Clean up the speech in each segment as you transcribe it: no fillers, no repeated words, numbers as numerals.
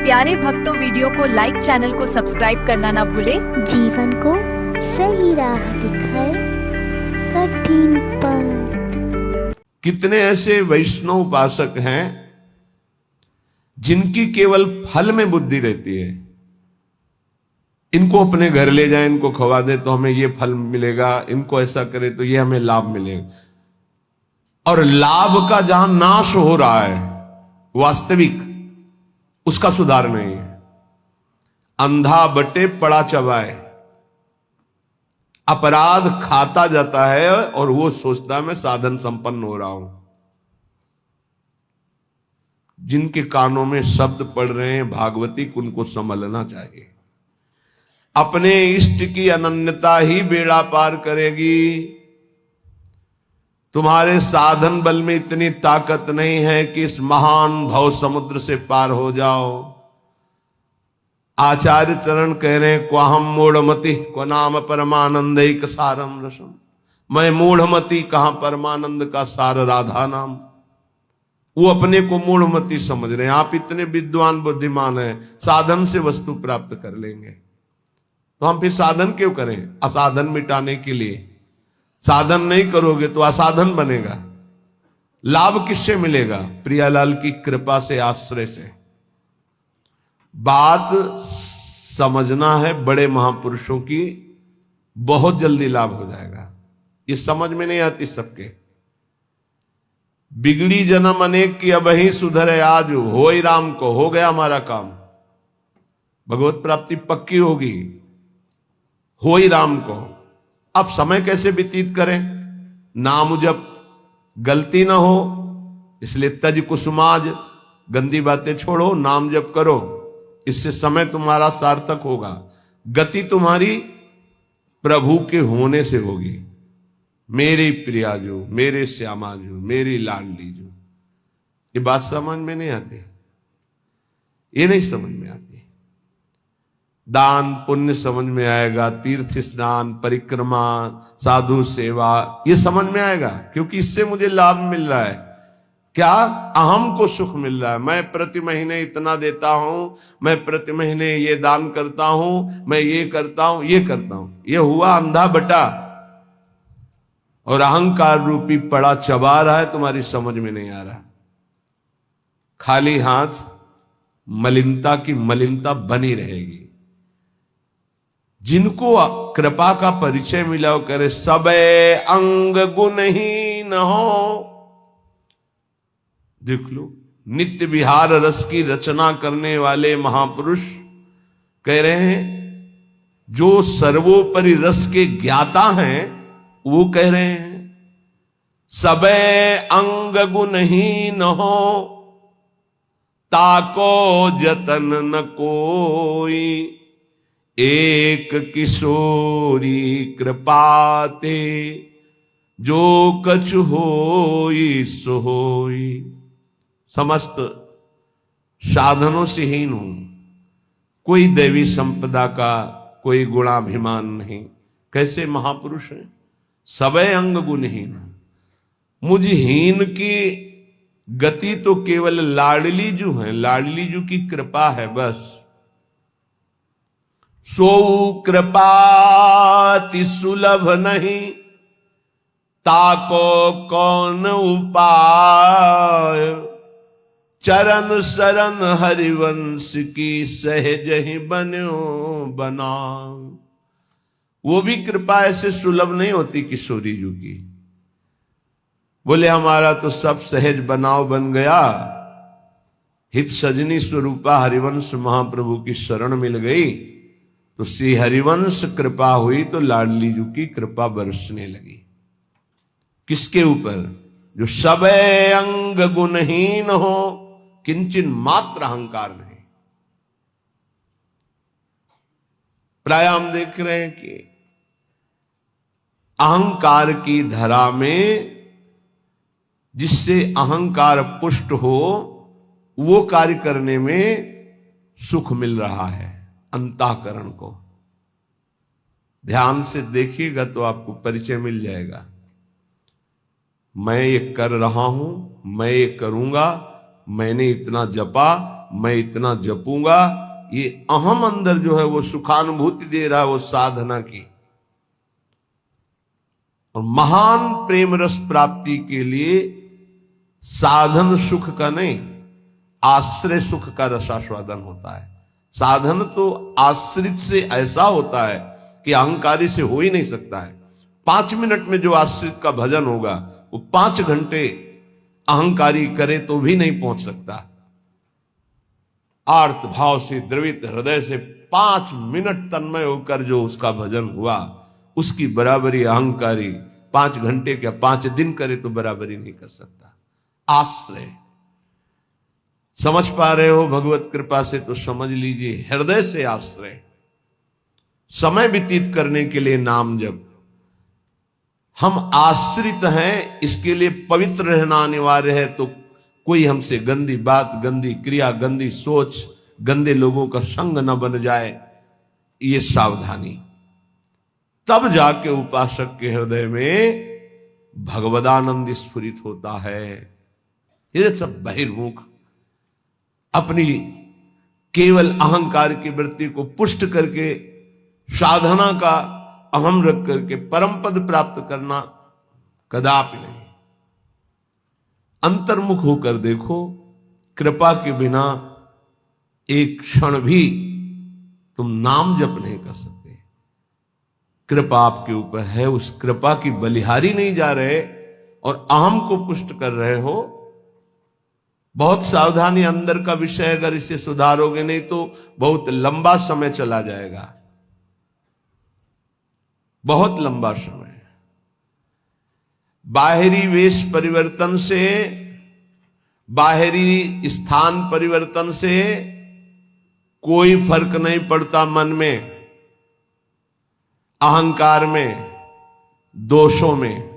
प्यारे भक्तों, वीडियो को लाइक, चैनल को सब्सक्राइब करना ना भूले। जीवन को सही राह दिखाए कठिन पथ। कितने ऐसे वैष्णव उपासक हैं जिनकी केवल फल में बुद्धि रहती है। इनको अपने घर ले जाए, इनको खवा दे तो हमें ये फल मिलेगा, इनको ऐसा करे तो ये हमें लाभ मिलेगा। और लाभ का जहां नाश हो रहा है वास्तविक, उसका सुधार नहीं है। अंधा बटे पड़ा चबाए, अपराध खाता जाता है और वो सोचता है मैं साधन संपन्न हो रहा हूं। जिनके कानों में शब्द पड़ रहे हैं भागवती, उनको संभलना चाहिए। अपने इष्ट की अनन्यता ही बेड़ा पार करेगी। तुम्हारे साधन बल में इतनी ताकत नहीं है कि इस महान भव समुद्र से पार हो जाओ। आचार्य चरण कह रहे हैं, क्वाहम मूढ़मति क्व नाम परमानंद सारम रसम। मैं मूढ़मति, कहां परमानंद का सार राधा नाम। वो अपने को मूढ़मति समझ रहे हैं। आप इतने विद्वान बुद्धिमान हैं, साधन से वस्तु प्राप्त कर लेंगे। तो हम फिर साधन क्यों करें? असाधन मिटाने के लिए। साधन नहीं करोगे तो असाधन बनेगा। लाभ किससे मिलेगा? प्रियालाल की कृपा से, आश्रय से। बात समझना है बड़े महापुरुषों की, बहुत जल्दी लाभ हो जाएगा। ये समझ में नहीं आती सबके। बिगड़ी जन्म अनेक की अब ही सुधरे आज, हो ही राम को, हो गया हमारा काम। भगवत प्राप्ति पक्की होगी, हो ही राम को। अब समय कैसे व्यतीत करें? नाम जब गलती ना हो, इसलिए तज कुसुमाज, गंदी बातें छोड़ो, नाम जप करो। इससे समय तुम्हारा सार्थक होगा। गति तुम्हारी प्रभु के होने से होगी। मेरी प्रिया जो, मेरे श्यामा जो, मेरी लाडली जो। ये बात समझ में नहीं आती, ये नहीं समझ में आती। दान पुण्य समझ में आएगा, तीर्थ स्नान, परिक्रमा, साधु सेवा, ये समझ में आएगा, क्योंकि इससे मुझे लाभ मिल रहा है। क्या? अहम को सुख मिल रहा है। मैं प्रति महीने इतना देता हूं, मैं प्रति महीने ये दान करता हूं, मैं ये करता हूं, ये करता हूं। ये हुआ अंधा बटा, और अहंकार रूपी पड़ा चबा रहा है, तुम्हारी समझ में नहीं आ रहा। खाली हाथ मलिनता की मलिनता बनी रहेगी। जिनको कृपा का परिचय मिला वो करे सबे अंग गुणहीन हो। देख लो, नित्य विहार रस की रचना करने वाले महापुरुष कह रहे हैं, जो सर्वोपरि रस के ज्ञाता हैं, वो कह रहे हैं सबे अंग गुणहीन हो, ताको जतन न कोई, एक किशोरी कृपाते, जो कछु होई सो होई। समस्त साधनों से हीन हूं, कोई दैवी संपदा का कोई गुणाभिमान नहीं। कैसे महापुरुष हैं? सबे अंग गुणहीन। मुझ हीन की गति तो केवल लाडली जू है, लाडली जू की कृपा है बस। सो कृपाति सुलभ नहीं, ताको कौन उपाय, चरण शरण हरिवंश की सहज ही बन्यो बना। वो भी कृपा ऐसे सुलभ नहीं होती किशोरी जी की। बोले हमारा तो सब सहज बनाव बन गया, हित सजनी स्वरूपा हरिवंश महाप्रभु की शरण मिल गई, तो श्री हरिवंश कृपा हुई, तो लाडली जी की कृपा बरसने लगी। किसके ऊपर? जो सबे अंग गुणहीन हो, किंचन मात्र अहंकार नहीं। प्राय हम देख रहे हैं कि अहंकार की धरा में जिससे अहंकार पुष्ट हो, वो कार्य करने में सुख मिल रहा है अंतःकरण को। ध्यान से देखिएगा तो आपको परिचय मिल जाएगा। मैं ये कर रहा हूं, मैं ये करूंगा, मैंने इतना जपा, मैं इतना जपूंगा, ये अहम अंदर जो है वो सुखानुभूति दे रहा है, वो साधना की। और महान प्रेम रस प्राप्ति के लिए साधन सुख का नहीं, आश्रय सुख का रसास्वादन होता है। साधन तो आश्रित से ऐसा होता है कि अहंकारी से हो ही नहीं सकता है। 5 मिनट में जो आश्रित का भजन होगा वो 5 घंटे अहंकारी करे तो भी नहीं पहुंच सकता। आर्त भाव से द्रवित हृदय से 5 मिनट तन्मय होकर जो उसका भजन हुआ, उसकी बराबरी अहंकारी 5 घंटे क्या 5 दिन करे तो बराबरी नहीं कर सकता। आश्रय समझ पा रहे हो भगवत कृपा से तो समझ लीजिए, हृदय से आश्रय। समय व्यतीत करने के लिए नाम जप। हम आश्रित हैं, इसके लिए पवित्र रहना अनिवार्य है। तो कोई हमसे गंदी बात, गंदी क्रिया, गंदी सोच, गंदे लोगों का संग न बन जाए, ये सावधानी। तब जाके उपासक के हृदय में भगवदानंद स्फुरित होता है। ये सब बहिर्मुख अपनी केवल अहंकार की वृत्ति को पुष्ट करके साधना का अहम रख करके परम पद प्राप्त करना कदापि नहीं। अंतर्मुख होकर देखो, कृपा के बिना एक क्षण भी तुम नाम जप नहीं कर सकते। कृपा आपके ऊपर है, उस कृपा की बलिहारी नहीं जा रहे और अहम को पुष्ट कर रहे हो। बहुत सावधानी, अंदर का विषय, अगर इसे सुधारोगे नहीं तो बहुत लंबा समय चला जाएगा, बहुत लंबा समय। बाहरी वेश परिवर्तन से, बाहरी स्थान परिवर्तन से कोई फर्क नहीं पड़ता मन में, अहंकार में, दोषों में।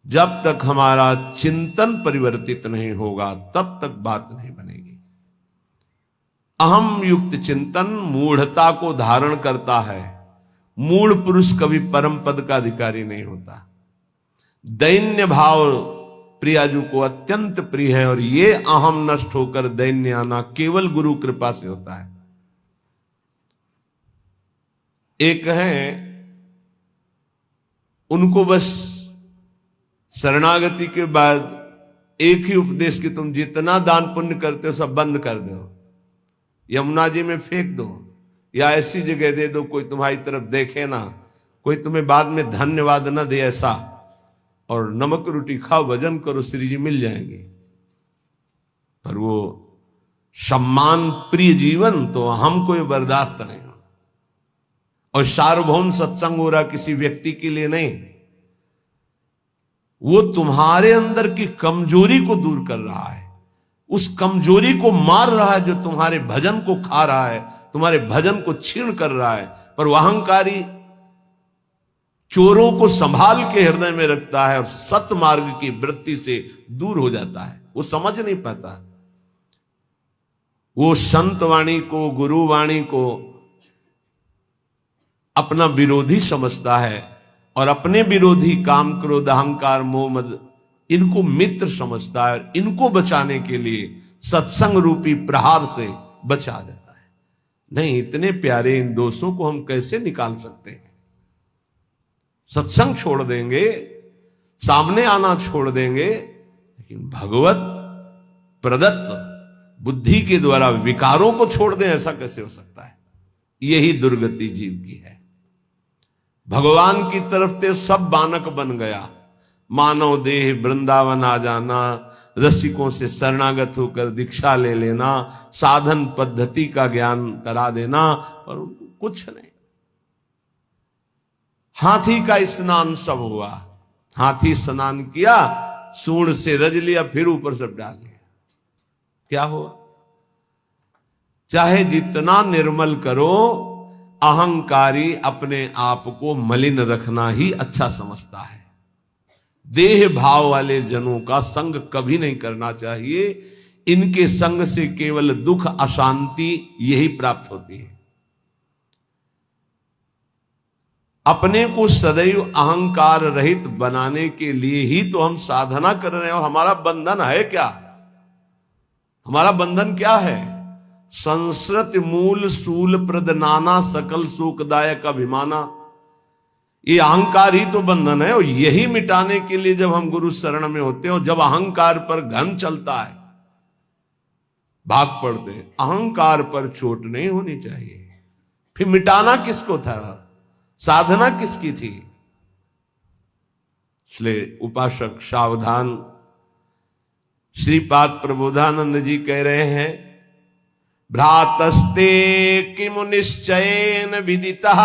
जब तक हमारा चिंतन परिवर्तित नहीं होगा तब तक बात नहीं बनेगी। अहम युक्त चिंतन मूढ़ता को धारण करता है। मूढ़ पुरुष कभी परम पद का अधिकारी नहीं होता। दैन्य भाव प्रियाजू को अत्यंत प्रिय है और ये अहम नष्ट होकर दैन्य आना केवल गुरु कृपा से होता है। एक है, उनको बस शरणागति के बाद एक ही उपदेश कि तुम जितना दान पुण्य करते हो सब बंद कर दो, यमुना जी में फेंक दो, या ऐसी जगह दे दो कोई तुम्हारी तरफ देखे ना, कोई तुम्हें बाद में धन्यवाद न दे, ऐसा। और नमक रोटी खाओ, भजन करो, श्री जी मिल जाएंगे। पर वो सम्मान प्रिय जीवन तो हमको ये बर्दाश्त नहीं हो। और सार्वभौम सत्संग हो रहा किसी व्यक्ति के लिए नहीं, वो तुम्हारे अंदर की कमजोरी को दूर कर रहा है, उस कमजोरी को मार रहा है जो तुम्हारे भजन को खा रहा है, तुम्हारे भजन को छीण कर रहा है। पर वह अहंकारी चोरों को संभाल के हृदय में रखता है और सत्य मार्ग की वृत्ति से दूर हो जाता है। वो समझ नहीं पाता, वो संत वाणी को, गुरु वाणी को अपना विरोधी समझता है और अपने विरोधी काम, क्रोध, अहंकार, मोह, मद, इनको मित्र समझता है। और इनको बचाने के लिए सत्संग रूपी प्रहार से बचा जाता है। नहीं, इतने प्यारे इन दोषों को हम कैसे निकाल सकते हैं? सत्संग छोड़ देंगे, सामने आना छोड़ देंगे, लेकिन भगवत प्रदत्त बुद्धि के द्वारा विकारों को छोड़ दें, ऐसा कैसे हो सकता है? यही दुर्गति जीव की है। भगवान की तरफ ते सब बानक बन गया, मानव देह वृंदावन आ जाना, रसिकों से शरणागत होकर दीक्षा ले लेना, साधन पद्धति का ज्ञान करा देना, पर उनको कुछ नहीं। हाथी का स्नान सब हुआ, हाथी स्नान किया, सूंड से रज लिया, फिर ऊपर सब डाल लिया, क्या हुआ? चाहे जितना निर्मल करो, अहंकारी अपने आप को मलिन रखना ही अच्छा समझता है। देह भाव वाले जनों का संग कभी नहीं करना चाहिए। इनके संग से केवल दुख, अशांति यही प्राप्त होती है। अपने को सदैव अहंकार रहित बनाने के लिए ही तो हम साधना कर रहे हैं। और हमारा बंधन है क्या? हमारा बंधन क्या है? संस्कृत मूल सूल प्रद नाना सकल सुखदायक अभिमाना। ये अहंकार ही तो बंधन है, और यही मिटाने के लिए जब हम गुरु शरण में होते हैं और जब अहंकार पर घन चलता है, भाग पड़ते हैं। अहंकार पर चोट नहीं होनी चाहिए। फिर मिटाना किसको था? साधना किसकी थी? इसलिए उपासक सावधान। श्रीपाद प्रबोधानंद जी कह रहे हैं, भ्रातस्ते किमु निश्चयेन विदितः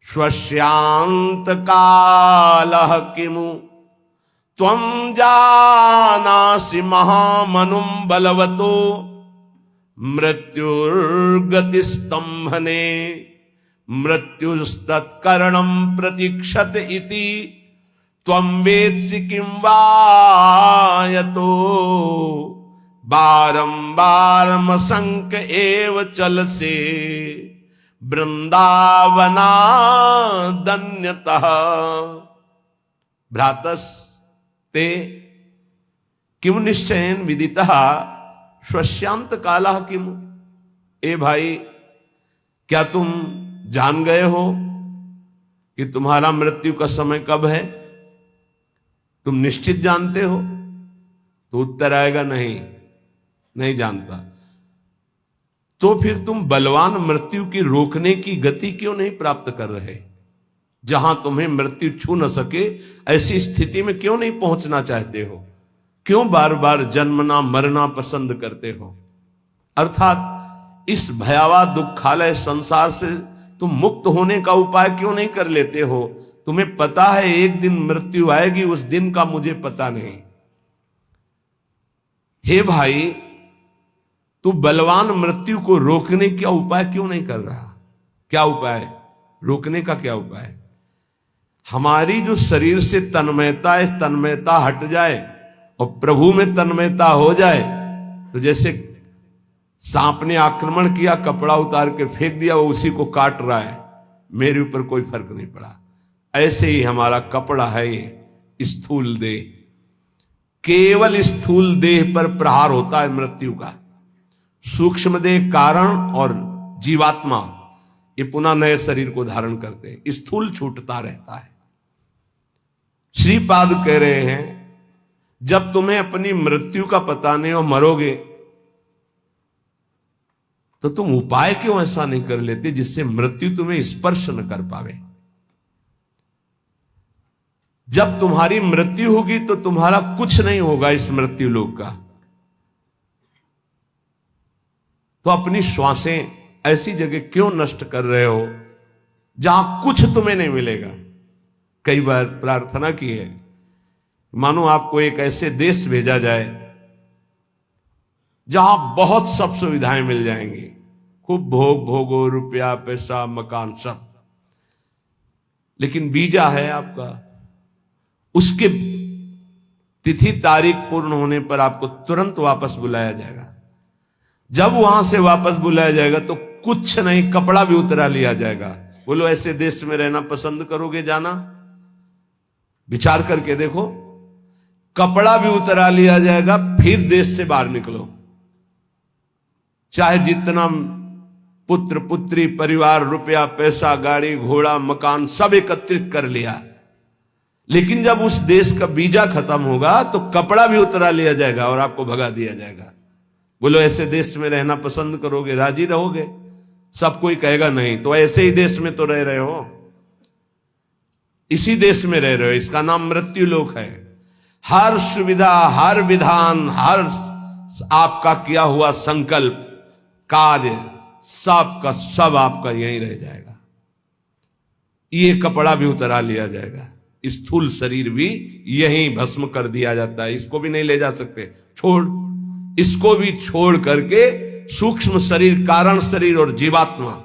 स्वस्यांत कालः किमु त्वं जानासि महामनुं बलवतो मृत्युर्गतिस्तंभने मृत्युस्तत्करणं प्रतीक्षत इति त्वं वेत्सि किं वा यतो बारंबारमसंक एव चलसे वृंदावनादन्यतः। भ्रातस ते किम निश्चयेन विदितः स्वस्यांत कालः किम। ए भाई, क्या तुम जान गए हो कि तुम्हारा मृत्यु का समय कब है? तुम निश्चित जानते हो? तो उत्तर आएगा नहीं, नहीं जानता। तो फिर तुम बलवान मृत्यु की रोकने की गति क्यों नहीं प्राप्त कर रहे? जहां तुम्हें मृत्यु छू न सके ऐसी स्थिति में क्यों नहीं पहुंचना चाहते हो? क्यों बार बार जन्मना मरना पसंद करते हो? अर्थात इस भयावह दुखालय संसार से तुम मुक्त होने का उपाय क्यों नहीं कर लेते हो? तुम्हें पता है एक दिन मृत्यु आएगी, उस दिन का मुझे पता नहीं। हे भाई, तू बलवान मृत्यु को रोकने का उपाय क्यों नहीं कर रहा? क्या उपाय? रोकने का क्या उपाय? हमारी जो शरीर से तन्मयता है, तन्मयता हट जाए और प्रभु में तन्मयता हो जाए, तो जैसे सांप ने आक्रमण किया, कपड़ा उतार के फेंक दिया, वो उसी को काट रहा है, मेरे ऊपर कोई फर्क नहीं पड़ा। ऐसे ही हमारा कपड़ा है ये स्थूल देह। केवल स्थूल देह पर प्रहार होता है मृत्यु का। सूक्ष्म देह कारण और जीवात्मा ये पुनः नए शरीर को धारण करते हैं। स्थूल छूटता रहता है। श्रीपाद कह रहे हैं, जब तुम्हें अपनी मृत्यु का पता नहीं और मरोगे, तो तुम उपाय क्यों ऐसा नहीं कर लेते जिससे मृत्यु तुम्हें स्पर्श न कर पावे? जब तुम्हारी मृत्यु होगी तो तुम्हारा कुछ नहीं होगा इस मृत्यु लोक का। तो अपनी श्वासें ऐसी जगह क्यों नष्ट कर रहे हो जहां कुछ तुम्हें नहीं मिलेगा? कई बार प्रार्थना की है, मानो आपको एक ऐसे देश भेजा जाए जहां बहुत सब सुविधाएं मिल जाएंगी, खूब भोग भोगो, रुपया पैसा मकान सब, लेकिन वीजा है आपका, उसके तिथि तारीख पूर्ण होने पर आपको तुरंत वापस बुलाया जाएगा। जब वहां से वापस बुलाया जाएगा तो कुछ नहीं, कपड़ा भी उतरा लिया जाएगा। बोलो, ऐसे देश में रहना पसंद करोगे जाना? विचार करके देखो, कपड़ा भी उतरा लिया जाएगा, फिर देश से बाहर निकलो। चाहे जितना पुत्र पुत्री परिवार, रुपया पैसा, गाड़ी घोड़ा मकान सब एकत्रित कर लिया, लेकिन जब उस देश का वीजा खत्म होगा तो कपड़ा भी उतरा लिया जाएगा और आपको भगा दिया जाएगा। बोलो, ऐसे देश में रहना पसंद करोगे? राजी रहोगे? सब कोई कहेगा नहीं। तो ऐसे ही देश में तो रह रहे हो, इसी देश में रह रहे हो, इसका नाम मृत्यु लोक है। हर सुविधा, हर विधान, हर आपका किया हुआ संकल्प कार्य सब का सब आपका यहीं रह जाएगा। ये कपड़ा भी उतरा लिया जाएगा, स्थूल शरीर भी यहीं भस्म कर दिया जाता है, इसको भी नहीं ले जा सकते, छोड़, इसको भी छोड़ करके सूक्ष्म शरीर, कारण शरीर और जीवात्मा,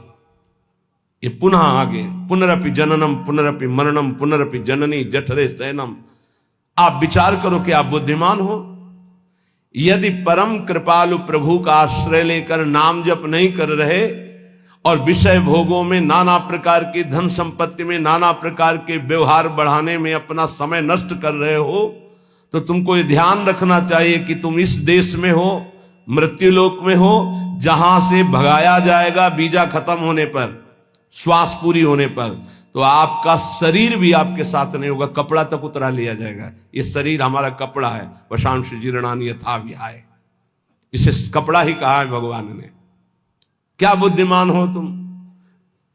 ये पुनः आगे पुनरपि जननम पुनरपि मरणम पुनरपि जननी जठरे शयनम। आप विचार करो कि आप बुद्धिमान हो। यदि परम कृपालु प्रभु का आश्रय लेकर नाम जप नहीं कर रहे और विषय भोगों में, नाना प्रकार की धन संपत्ति में, नाना प्रकार के व्यवहार बढ़ाने में अपना समय नष्ट कर रहे हो, तो तुमको ये ध्यान रखना चाहिए कि तुम इस देश में हो, मृत्युलोक में हो, जहां से भगाया जाएगा वीजा खत्म होने पर, श्वास पूरी होने पर। तो आपका शरीर भी आपके साथ नहीं होगा, कपड़ा तक उतरा लिया जाएगा। ये शरीर हमारा कपड़ा है, वशांश जीर्णानि यथा विहाय, इसे कपड़ा ही कहा है भगवान ने। क्या बुद्धिमान हो तुम,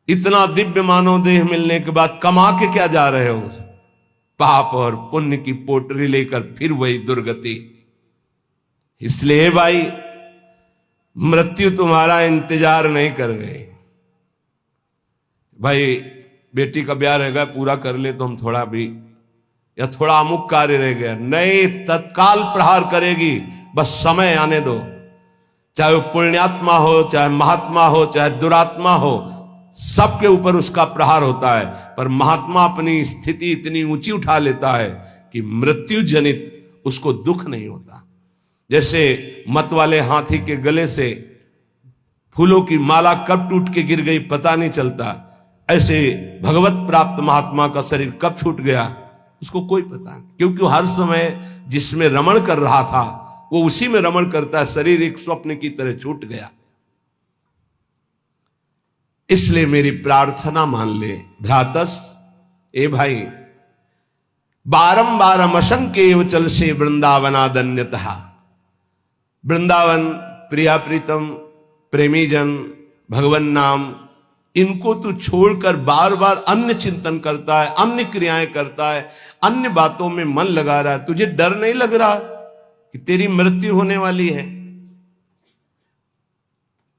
इतना दिव्य मानव देह मिलने के बाद कमा के क्या जा रहे हो? पाप और पुण्य की पोटरी लेकर फिर वही दुर्गति। इसलिए भाई, मृत्यु तुम्हारा इंतजार नहीं कर रही। भाई बेटी का ब्याह रहेगा, पूरा कर ले तो हम थोड़ा भी, या थोड़ा अमुक कार्य रह गया, नहीं, तत्काल प्रहार करेगी, बस समय आने दो। चाहे वो पुण्यात्मा हो, चाहे महात्मा हो, चाहे दुरात्मा हो, सबके ऊपर उसका प्रहार होता है। पर महात्मा अपनी स्थिति इतनी ऊंची उठा लेता है कि मृत्यु जनित उसको दुख नहीं होता। जैसे मत वाले हाथी के गले से फूलों की माला कब टूट के गिर गई पता नहीं चलता, ऐसे भगवत प्राप्त महात्मा का शरीर कब छूट गया उसको कोई पता नहीं, क्योंकि हर समय जिसमें रमण कर रहा था वो उसी में रमण करता है। शरीर एक स्वप्न की तरह छूट गया। इसलिए मेरी प्रार्थना मान ले भ्रातस, ए भाई, बारंबार असंख्य चल से वृंदावनादन्यतः। वृंदावन, प्रिया प्रीतम, प्रेमी जन, भगवन नाम, इनको तू छोड़कर बार बार अन्य चिंतन करता है, अन्य क्रियाएं करता है, अन्य बातों में मन लगा रहा है। तुझे डर नहीं लग रहा कि तेरी मृत्यु होने वाली है?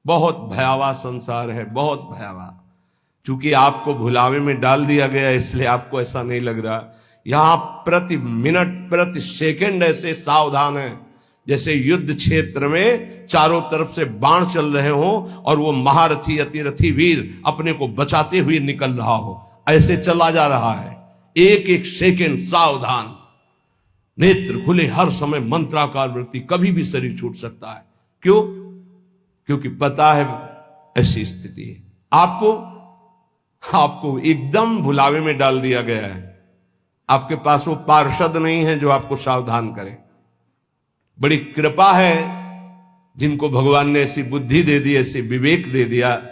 बहुत भयावह संसार है, बहुत भयावह। क्योंकि आपको भुलावे में डाल दिया गया इसलिए आपको ऐसा नहीं लग रहा। यहां प्रति मिनट, प्रति सेकंड ऐसे सावधान है जैसे युद्ध क्षेत्र में चारों तरफ से बाण चल रहे हो और वो महारथी अतिरथी वीर अपने को बचाते हुए निकल रहा हो, ऐसे चला जा रहा है। एक एक सेकंड सावधान, नेत्र खुले, हर समय मंत्राकार वृत्ति, कभी भी शरीर छूट सकता है। क्यों? क्योंकि पता है ऐसी स्थिति है। आपको एकदम भुलावे में डाल दिया गया है। आपके पास वो पार्षद नहीं है जो आपको सावधान करे। बड़ी कृपा है जिनको भगवान ने ऐसी बुद्धि दे दी, ऐसी विवेक दे दिया,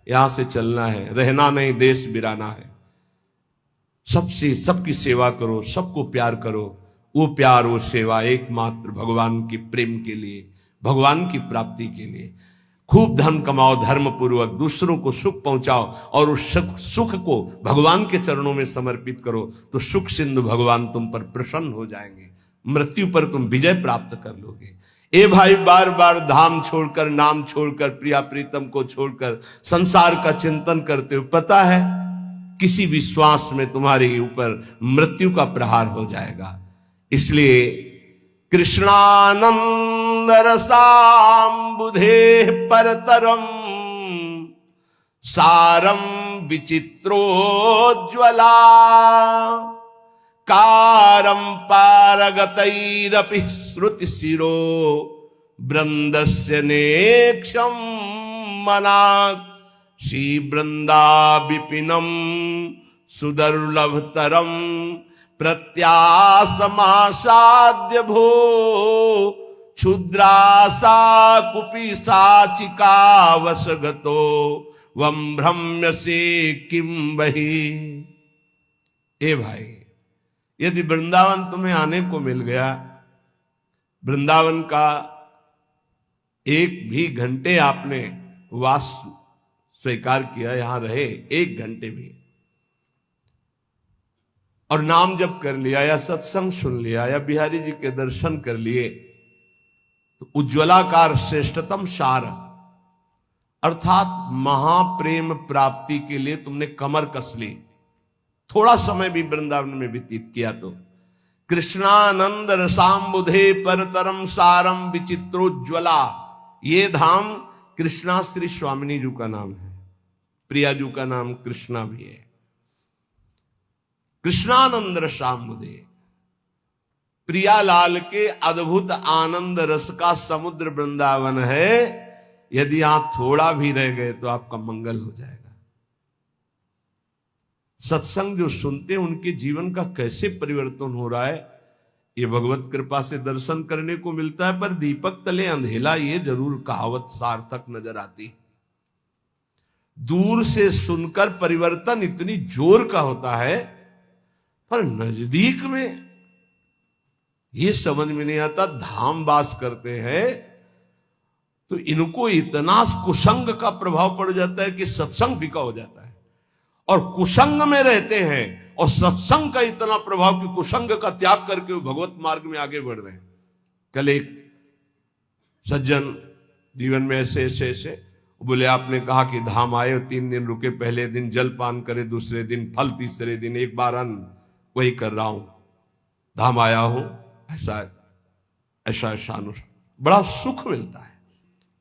यहां से चलना है, रहना नहीं, देश बिराना है। सबसे सबकी सेवा करो, सबको प्यार करो। वो प्यार, वो सेवा एकमात्र भगवान के प्रेम के लिए, भगवान की प्राप्ति के लिए। खूब धन कमाओ, धर्म पूर्वक दूसरों को सुख पहुंचाओ और उस सुख को भगवान के चरणों में समर्पित करो, तो सुख सिंधु भगवान तुम पर प्रसन्न हो जाएंगे। मृत्यु पर तुम विजय प्राप्त कर लोगे। ए भाई, बार बार धाम छोड़कर, नाम छोड़कर, प्रिया प्रीतम को छोड़कर संसार का चिंतन करते हो, पता है किसी भी श्वास में तुम्हारे ऊपर मृत्यु का प्रहार हो जाएगा। इसलिए कृष्णानंद रसाम्बुधे परतरम सारम विचित्रोज्ज्वला कारम पारगतैरपि श्रुति शिरो वृंदस्य नेक्षम मनाक श्री वृंदा विपिनम सुदुर्लभतरम प्रत्यासमासाद्य भो क्षुद्रासा कुपी साचिका वसगतो वम भ्रम्य से किम बही। ए भाई, यदि वृंदावन तुम्हें आने को मिल गया, वृंदावन का एक भी घंटे आपने वास स्वीकार किया, यहां रहे एक घंटे भी, और नाम जप कर लिया या सत्संग सुन लिया या बिहारी जी के दर्शन कर लिए, तो उज्ज्वलाकार श्रेष्ठतम सार अर्थात महाप्रेम प्राप्ति के लिए तुमने कमर कस ली। थोड़ा समय भी वृंदावन में व्यतीत किया तो कृष्णानंद रसाम्बुधे परतरम सारम विचित्रोज्ज्वला, ये धाम कृष्णा श्री स्वामिनी जी का नाम है, प्रिया जी का नाम कृष्णा भी है। कृष्णानंद रसाम्बुधे, प्रियालाल के अद्भुत आनंद रस का समुद्र वृंदावन है। यदि आप थोड़ा भी रह गए तो आपका मंगल हो जाएगा। सत्संग जो सुनते हैं उनके जीवन का कैसे परिवर्तन हो रहा है, ये भगवत कृपा से दर्शन करने को मिलता है, पर दीपक तले अंधेला, ये जरूर कहावत सार्थक नजर आती। दूर से सुनकर परिवर्तन इतनी जोर का होता है, पर नजदीक में ये समझ में नहीं आता। धाम वास करते हैं तो इनको इतना कुसंग का प्रभाव पड़ जाता है कि सत्संग फीका हो जाता है, और कुसंग में रहते हैं और सत्संग का इतना प्रभाव कि कुसंग का त्याग करके वो भगवत मार्ग में आगे बढ़ रहे हैं। कल एक सज्जन जीवन में ऐसे ऐसे ऐसे बोले, आपने कहा कि धाम आए, 3 दिन रुके, पहले दिन जल पान करे, दूसरे दिन फल, तीसरे दिन एक बार अन्न, वही कर रहा हूं, धाम आया हूं, ऐसा ऐसा ऐसा बड़ा सुख मिलता है।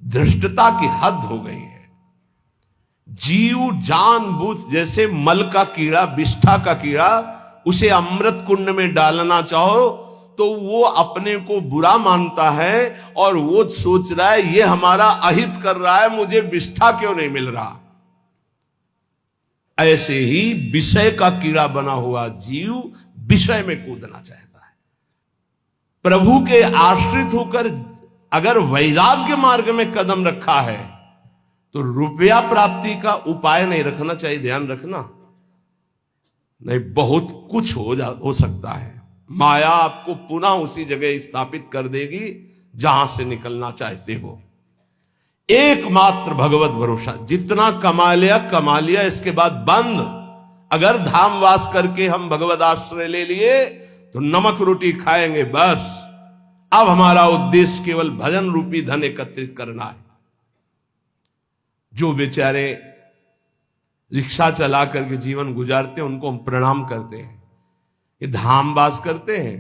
धृष्टता की हद हो गई है। जीव जानबूझ, जैसे मल का कीड़ा, विष्ठा का कीड़ा, उसे अमृत कुंड में डालना चाहो तो वो अपने को बुरा मानता है और वो सोच रहा है ये हमारा अहित कर रहा है, मुझे विष्ठा क्यों नहीं मिल रहा। ऐसे ही विषय का कीड़ा बना हुआ जीव विषय में कूदना चाहता है। प्रभु के आश्रित होकर अगर वैराग्य मार्ग में कदम रखा है तो रुपया प्राप्ति का उपाय नहीं रखना चाहिए, ध्यान रखना। नहीं, बहुत कुछ हो सकता है। माया आपको पुनः उसी जगह स्थापित कर देगी जहां से निकलना चाहते हो। एकमात्र भगवत भरोसा, जितना कमा लिया, इसके बाद बंद। अगर धाम वास करके हम भगवत आश्रय ले लिए तो नमक रोटी खाएंगे बस। अब हमारा उद्देश्य केवल भजन रूपी धन एकत्रित करना है। जो बेचारे रिक्शा चला करके जीवन गुजारते हैं उनको हम प्रणाम करते हैं। ये धाम वास करते हैं,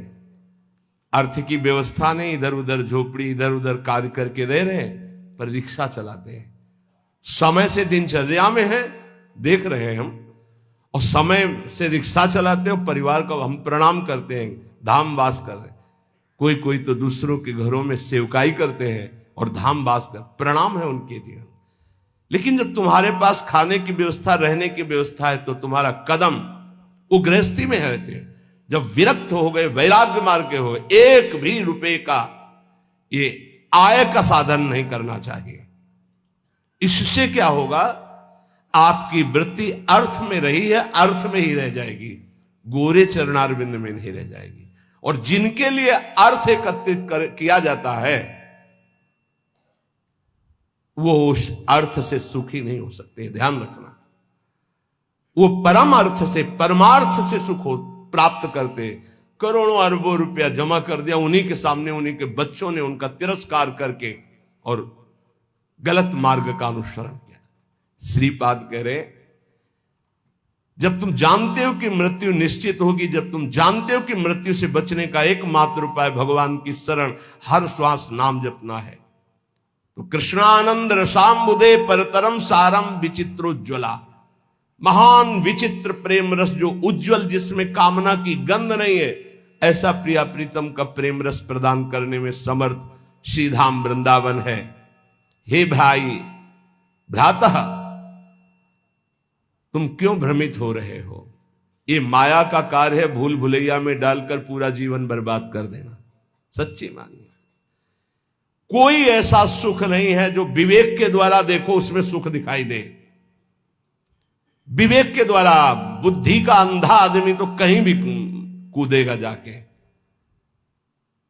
अर्थ की व्यवस्था नहीं, इधर उधर झोपड़ी, इधर उधर कार्य करके रह रहे हैं, पर रिक्शा चलाते हैं। समय से दिनचर्या में है, देख रहे हैं हम, और समय से रिक्शा चलाते हैं, परिवार को हम प्रणाम करते हैं, धाम वास कर रहे हैं। कोई तो दूसरों के घरों में सेवकाई करते हैं और धाम वास कर, प्रणाम है उनके जीवन। लेकिन जब तुम्हारे पास खाने की व्यवस्था, रहने की व्यवस्था है, तो तुम्हारा कदम वो गृहस्थी में रहते हैं। जब विरक्त हो गए, वैराग्य मार्ग के हो गए, एक भी रुपए का ये आय का साधन नहीं करना चाहिए। इससे क्या होगा, आपकी वृत्ति अर्थ में रही है, अर्थ में ही रह जाएगी, गोरे चरणारविंद में नहीं रह जाएगी। और जिनके लिए अर्थ एकत्रित किया जाता है वो उस अर्थ से सुखी नहीं हो सकते, ध्यान रखना। वो परम अर्थ से, परमार्थ से सुख प्राप्त करते। करोड़ों अरबों रुपया जमा कर दिया, उन्हीं के सामने उन्हीं के बच्चों ने उनका तिरस्कार करके और गलत मार्ग का अनुसरण किया। श्रीपाद कह रहे, जब तुम जानते हो कि मृत्यु निश्चित होगी, जब तुम जानते हो कि मृत्यु से बचने का एकमात्र उपाय भगवान की शरण, हर श्वास नाम जपना है, तो कृष्णानंद रसाम्बुदे परतरम सारम विचित्रोज्ज्वला, महान विचित्र प्रेम रस जो उज्जवल, जिसमें कामना की गंध नहीं है, ऐसा प्रिया प्रीतम का प्रेम रस प्रदान करने में समर्थ श्रीधाम वृंदावन है। हे भाई भ्रातः, तुम क्यों भ्रमित हो रहे हो? ये माया का कार्य है, भूल भुलैया में डालकर पूरा जीवन बर्बाद कर देना। सच्ची मानिए, कोई ऐसा सुख नहीं है जो विवेक के द्वारा देखो उसमें सुख दिखाई दे। विवेक के द्वारा, बुद्धि का अंधा आदमी तो कहीं भी कूदेगा जाके।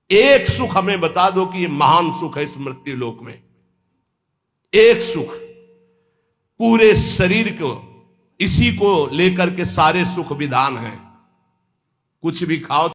एक सुख हमें बता दो कि ये महान सुख है इस मृत्यु लोक में। एक सुख, पूरे शरीर को इसी को लेकर के सारे सुख विधान हैं। कुछ भी खाओ